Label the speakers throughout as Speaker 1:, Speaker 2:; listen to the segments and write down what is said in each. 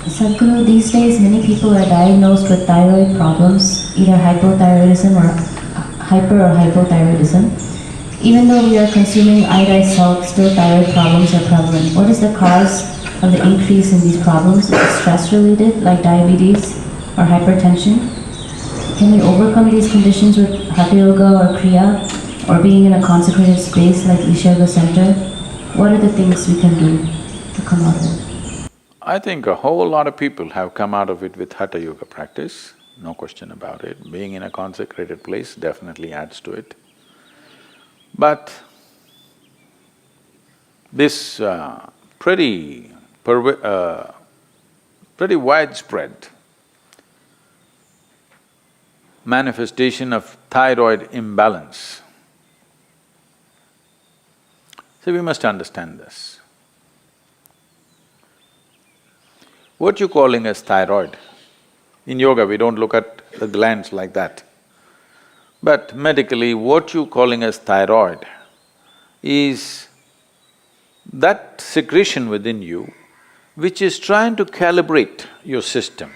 Speaker 1: Sadhguru, these days many people are diagnosed with thyroid problems, either hypothyroidism or hyper or hypothyroidism. Even though we are consuming iodized salt, still thyroid problems are prevalent. What is the cause of the increase in these problems? Is it stress related, like diabetes or hypertension? Can we overcome these conditions with Hatha Yoga or Kriya, or being in a consecrated space like Isha Yoga Center? What are the things we can do to come out of it?
Speaker 2: I think a whole lot of people have come out of it with Hatha Yoga practice, no question about it. Being in a consecrated place definitely adds to it. But this pretty widespread manifestation of thyroid imbalance. So we must understand this. What you're calling as thyroid, in yoga we don't look at the glands like that. But medically, what you're calling as thyroid is that secretion within you which is trying to calibrate your system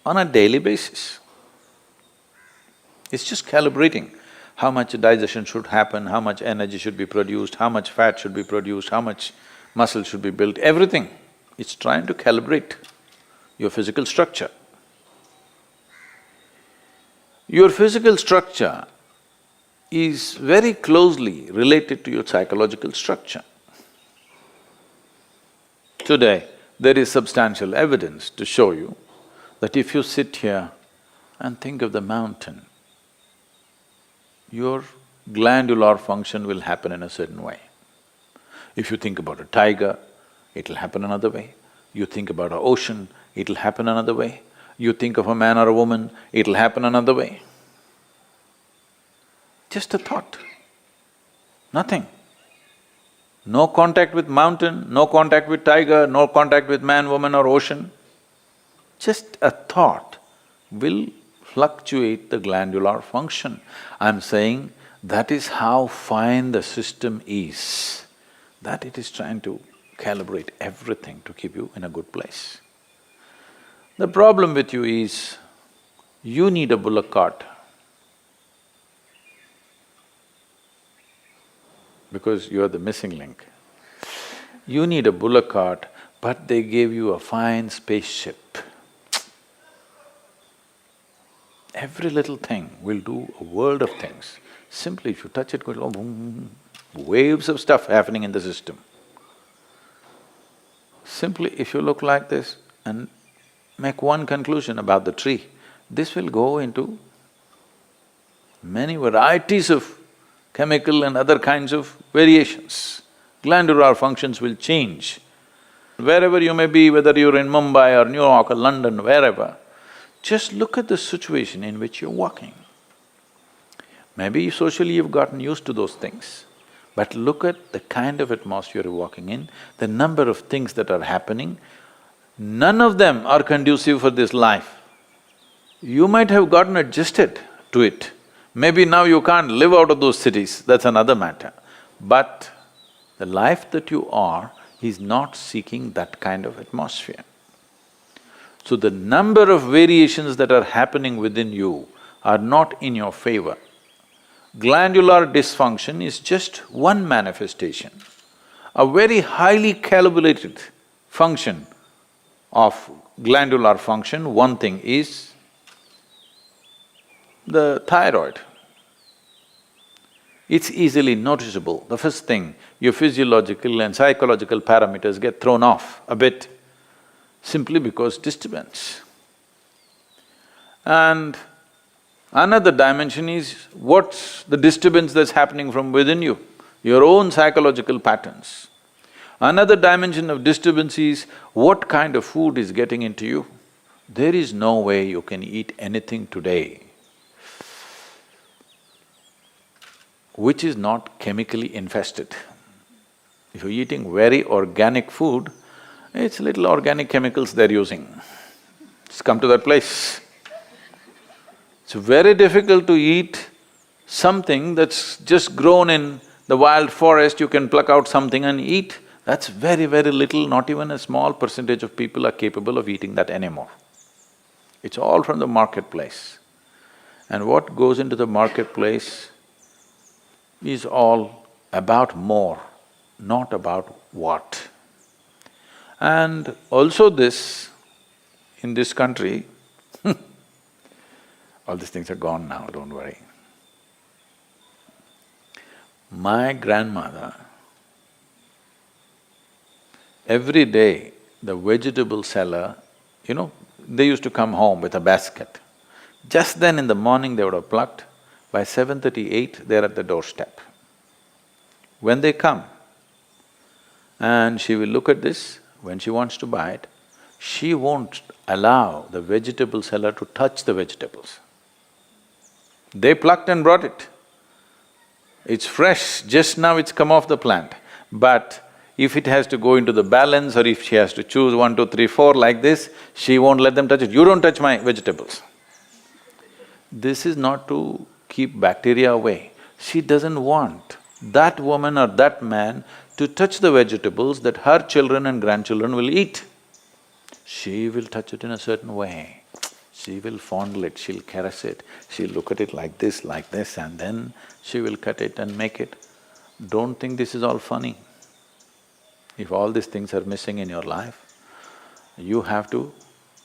Speaker 2: on a daily basis. It's just calibrating how much digestion should happen, how much energy should be produced, how much fat should be produced, how much muscle should be built, everything. It's trying to calibrate your physical structure. Your physical structure is very closely related to your psychological structure. Today, there is substantial evidence to show you that if you sit here and think of the mountain, your glandular function will happen in a certain way. If you think about a tiger, it'll happen another way. You think about an ocean, it'll happen another way. You think of a man or a woman, it'll happen another way. Just a thought, nothing. No contact with mountain, no contact with tiger, no contact with man, woman or ocean. Just a thought will fluctuate the glandular function. I'm saying that is how fine the system is, that it is trying to calibrate everything to keep you in a good place. The problem with you is, you need a bullock cart because you are the missing link. You need a bullock cart, but they gave you a fine spaceship. Every little thing will do a world of things. Simply if you touch it, go boom, waves of stuff happening in the system. Simply if you look like this and make one conclusion about the tree, this will go into many varieties of chemical and other kinds of variations. Glandular functions will change. Wherever you may be, whether you're in Mumbai or New York or London, wherever, just look at the situation in which you're walking. Maybe socially you've gotten used to those things, but look at the kind of atmosphere you're walking in, the number of things that are happening, none of them are conducive for this life. You might have gotten adjusted to it. Maybe now you can't live out of those cities, that's another matter. But the life that you are is not seeking that kind of atmosphere. So the number of variations that are happening within you are not in your favor. Glandular dysfunction is just one manifestation. A very highly calibrated function of glandular function, one thing is the thyroid. It's easily noticeable. The first thing, your physiological and psychological parameters get thrown off a bit simply because disturbance. And another dimension is what's the disturbance that's happening from within you, your own psychological patterns. Another dimension of disturbance is what kind of food is getting into you. There is no way you can eat anything today which is not chemically infested. If you're eating very organic food, it's little organic chemicals they're using. It's come to that place. It's very difficult to eat something that's just grown in the wild forest. You can pluck out something and eat. That's very, very little, not even a small percentage of people are capable of eating that anymore. It's all from the marketplace. And what goes into the marketplace is all about more, not about what. And also this, in this country, all these things are gone now, don't worry. My grandmother, every day the vegetable seller, they used to come home with a basket. Just then in the morning they would have plucked, by 7:38 they're at the doorstep. When they come, and she will look at this, when she wants to buy it, she won't allow the vegetable seller to touch the vegetables. They plucked and brought it. It's fresh, just now it's come off the plant. But if it has to go into the balance or if she has to choose 1, 2, 3, 4 like this, she won't let them touch it. You don't touch my vegetables. This is not to keep bacteria away. She doesn't want that woman or that man to touch the vegetables that her children and grandchildren will eat. She will touch it in a certain way. She will fondle it, she'll caress it, she'll look at it like this, and then she will cut it and make it. Don't think this is all funny. If all these things are missing in your life, you have to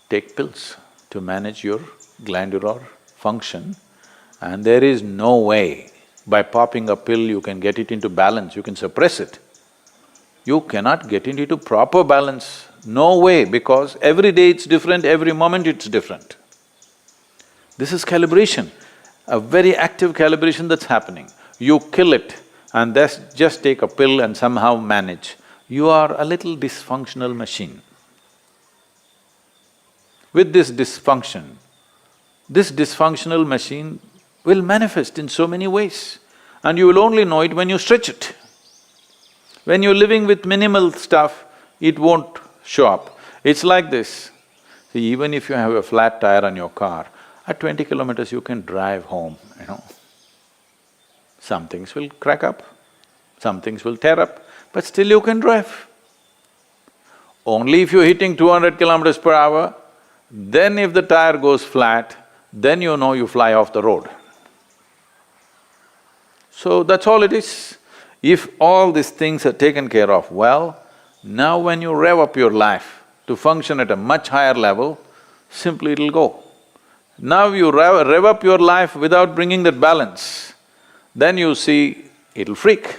Speaker 2: take pills to manage your glandular function, and there is no way by popping a pill you can get it into balance, you can suppress it. You cannot get it into proper balance, no way, because every day it's different, every moment it's different. This is calibration, a very active calibration that's happening. You kill it and just take a pill and somehow manage. You are a little dysfunctional machine. With this dysfunctional machine will manifest in so many ways, and you will only know it when you stretch it. When you're living with minimal stuff, it won't show up. It's like this. See, even if you have a flat tire on your car, at 20 kilometers you can drive home, Some things will crack up, some things will tear up, but still you can drive. Only if you're hitting 200 kilometers per hour, then if the tire goes flat, then you know you fly off the road. So that's all it is. If all these things are taken care of well, now when you rev up your life to function at a much higher level, simply it'll go. Now you rev up your life without bringing that balance, then you see it'll freak.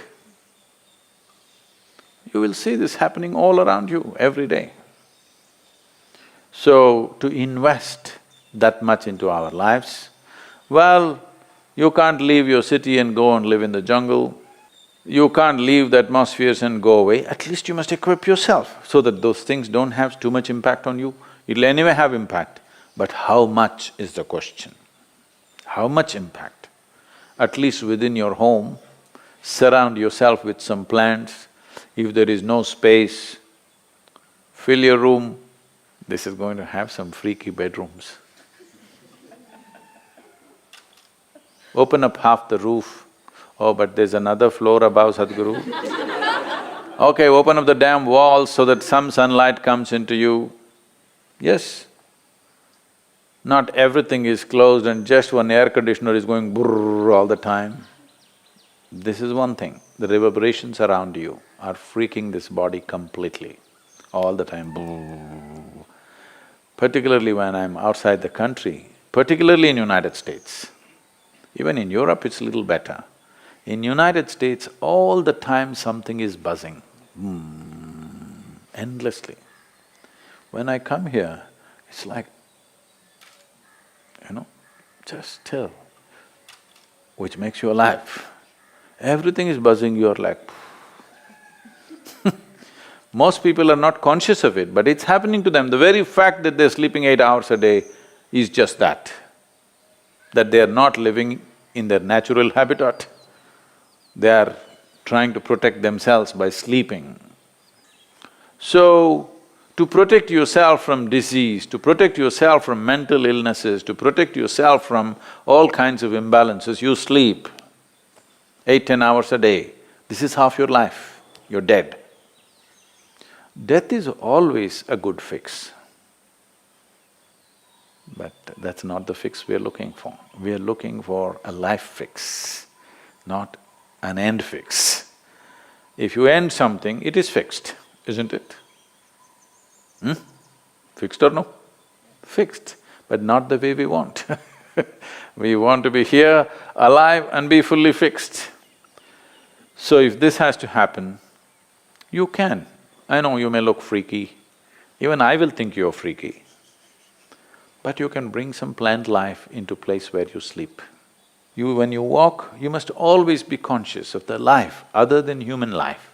Speaker 2: You will see this happening all around you every day. So, to invest that much into our lives, well, you can't leave your city and go and live in the jungle. You can't leave the atmospheres and go away. At least you must equip yourself so that those things don't have too much impact on you. It'll anyway have impact, but how much is the question? How much impact? At least within your home, surround yourself with some plants. If there is no space, fill your room. This is going to have some freaky bedrooms. Open up half the roof. Oh, but there's another floor above, Sadhguru. Okay, open up the damn walls so that some sunlight comes into you. Yes. Not everything is closed and just one air conditioner is going brrrr all the time. This is one thing, the reverberations around you are freaking this body completely, all the time, brrrr. Particularly when I'm outside the country, particularly in United States. Even in Europe it's a little better. In United States, all the time something is buzzing, endlessly. When I come here, it's like, just still, which makes you alive. Everything is buzzing, you're like Most people are not conscious of it, but it's happening to them. The very fact that they're sleeping 8 hours a day is just that they are not living in their natural habitat. They are trying to protect themselves by sleeping. So, to protect yourself from disease, to protect yourself from mental illnesses, to protect yourself from all kinds of imbalances, you sleep 8, 10 hours a day. This is half your life, you're dead. Death is always a good fix. But that's not the fix we are looking for. We are looking for a life fix, not an end fix. If you end something, it is fixed, isn't it? Fixed or no? Fixed, but not the way we want. We want to be here, alive and be fully fixed. So if this has to happen, you can. I know you may look freaky, even I will think you're freaky. But you can bring some plant life into place where you sleep. When you walk, you must always be conscious of the life other than human life.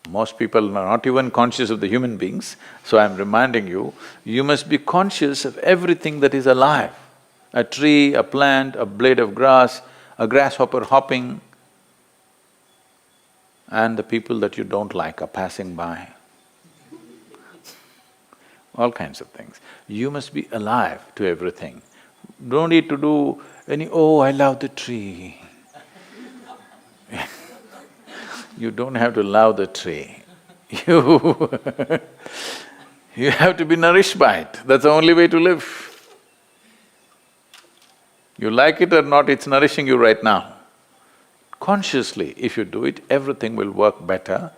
Speaker 2: Most people are not even conscious of the human beings, so I'm reminding you, you must be conscious of everything that is alive. A tree, a plant, a blade of grass, a grasshopper hopping, and the people that you don't like are passing by. All kinds of things. You must be alive to everything. Don't need to do any, oh, I love the tree. You don't have to love the tree. You have to be nourished by it. That's the only way to live. You like it or not, it's nourishing you right now. Consciously, if you do it, everything will work better.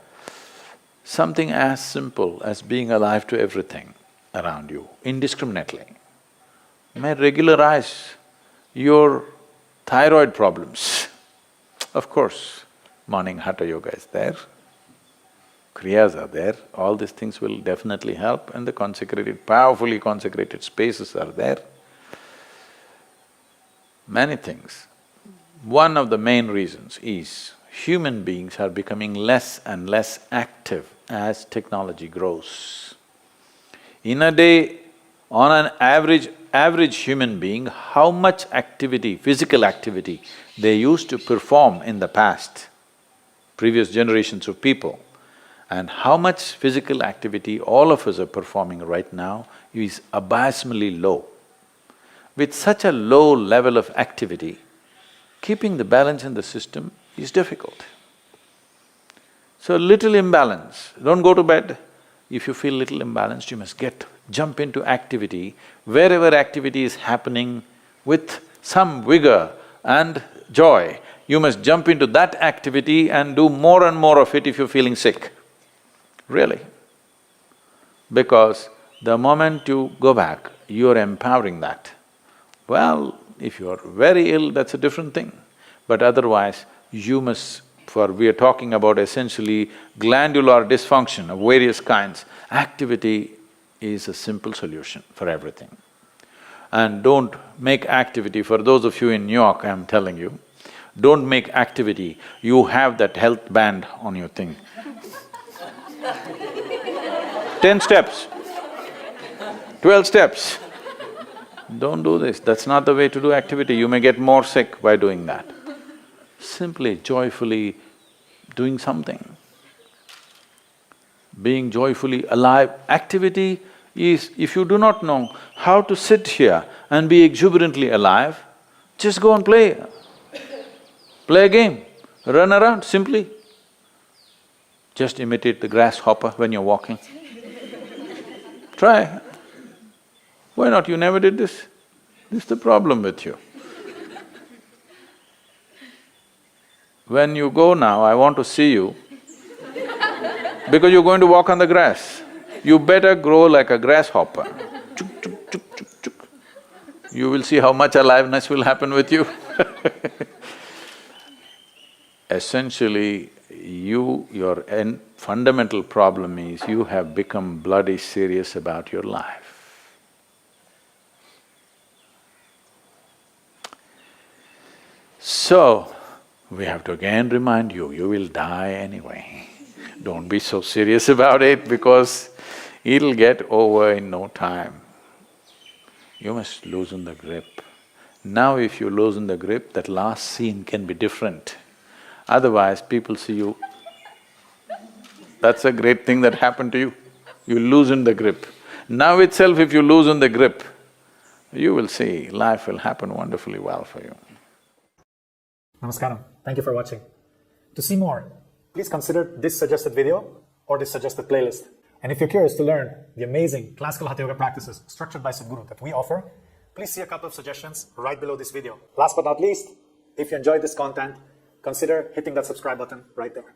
Speaker 2: Something as simple as being alive to everything around you, indiscriminately, may regularize your thyroid problems. Of course, morning Hatha Yoga is there, Kriyas are there, all these things will definitely help, and the consecrated, powerfully consecrated spaces are there. Many things. One of the main reasons is human beings are becoming less and less active as technology grows. In a day, on an average human being, how much activity, physical activity they used to perform in the past, previous generations of people, and how much physical activity all of us are performing right now is abysmally low. With such a low level of activity, keeping the balance in the system is difficult. So little imbalance, don't go to bed. If you feel little imbalanced, you must jump into activity. Wherever activity is happening with some vigor and joy, you must jump into that activity and do more and more of it if you're feeling sick. Really. Because the moment you go back, you're empowering that. Well, if you're very ill, that's a different thing. But otherwise, you must… we are talking about essentially glandular dysfunction of various kinds. Activity is a simple solution for everything. And don't make activity, for those of you in New York, I'm telling you, don't make activity, you have that health band on your thing. 10 steps, 12 steps. Don't do this, that's not the way to do activity, you may get more sick by doing that. Simply, joyfully doing something. Being joyfully alive. Activity is, if you do not know how to sit here and be exuberantly alive, just go and play. Play a game, run around simply. Just imitate the grasshopper when you're walking. Try. Why not? You never did this? This is the problem with you. When you go now, I want to see you because you're going to walk on the grass. You better grow like a grasshopper. Chuk, chuk, chuk, chuk, chuk. You will see how much aliveness will happen with you. Essentially, your fundamental problem is you have become bloody serious about your life. So, we have to again remind you, you will die anyway. Don't be so serious about it because it'll get over in no time. You must loosen the grip. Now if you loosen the grip, that last scene can be different. Otherwise, people see you, that's a great thing that happened to you. You loosen the grip. Now itself, if you loosen the grip, you will see life will happen wonderfully well for you.
Speaker 3: Namaskaram. Thank you for watching. To see more, please consider this suggested video or this suggested playlist. And if you're curious to learn the amazing classical Hatha Yoga practices structured by Sadhguru that we offer, please see a couple of suggestions right below this video. Last but not least, if you enjoyed this content, consider hitting that subscribe button right there.